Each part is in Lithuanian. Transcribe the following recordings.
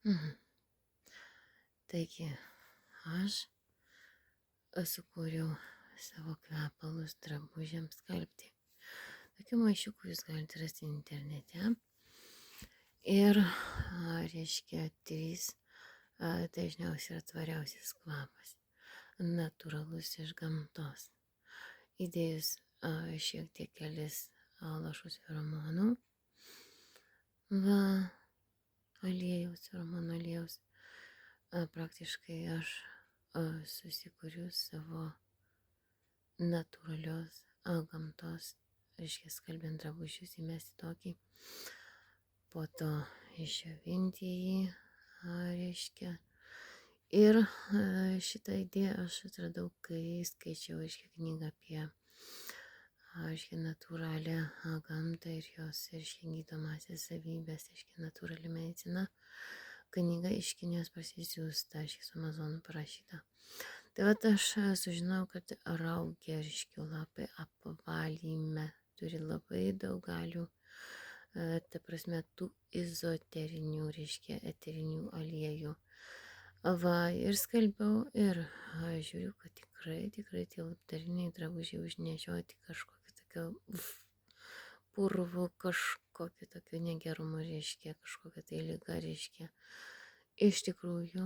Mhm. Taigi, aš sukūriau savo kvepalus drabužiams skalbti. Tokių maišiukų jūs galite rasti internete. Ir, reiškia, trys dažniausiai yra tvariausias kvapas. Natūralus iš gamtos. Įdėjus šiek tiek kelis lašus feromonų, feromonų aliejaus, praktiškai aš susikuriu savo natūralios gamtos, reiškia, skalbiant drabužius, įmesti tokį, po to išdžiovinti jį, reiškia. Ir šitą idėją aš atradau, kai skaičiau, reiškia, knygą apie, reiškia, natūralią gamtą ir jos, reiškia, gydomąsias savybės, reiškia, natūrali medicina. Knyga iš Kinijos parsisiųsta, iš Amazonų parašyta. Tai vat aš sužinojau, kad raugeriškių lapai apvalyme turi labai daug galių, ta prasme, tų izoterinių, reiškia, eterinių aliejų. Ir skalbiau ir žiūriu, kad tikrai tie labdariniai drabužiai užnešioti kažkokį tokio purvų, kažkokio tokio negerumo, reiškia, kažkokia tai liga, reiškia. Iš tikrųjų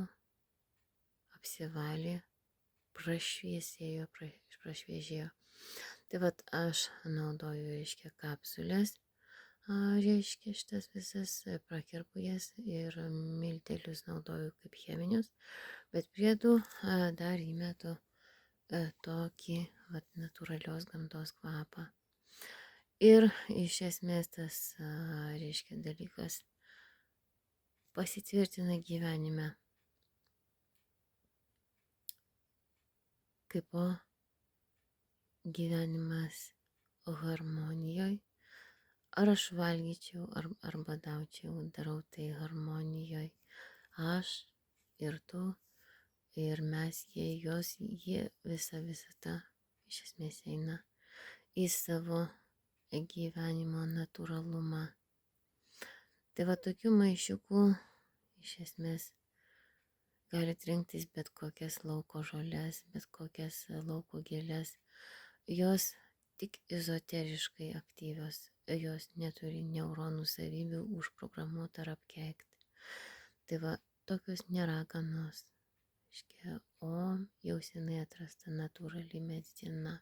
apsivalė, prašviežėjo. Tai vat aš naudoju, reiškia, kapsulės, reiškia, šitas visas prakerpu jas ir miltelius naudoju kaip cheminius, bet priedų dar įmetu tokį vat natūralios gamtos kvapą. Ir iš esmės tas, reiškia, dalykas pasitvirtina gyvenime. Kaip gyvenimas harmonijoj. Ar aš valgyčiau, ar badaučiau, darau tai harmonijoj. Aš ir tu, ir mes, jie visa ta iš esmės eina į savo gyvenimo natūralumą. Tai va tokių maišiukų iš esmės galit rinktis bet kokias lauko žolės, bet kokias lauko gėlės. Jos tik ezoteriškai aktyvios, jos neturi neuronų savybių užprogramuoti ar apkeikti. Tai va tokios nėra ganos, o jau senai atrasta natūrali medicina.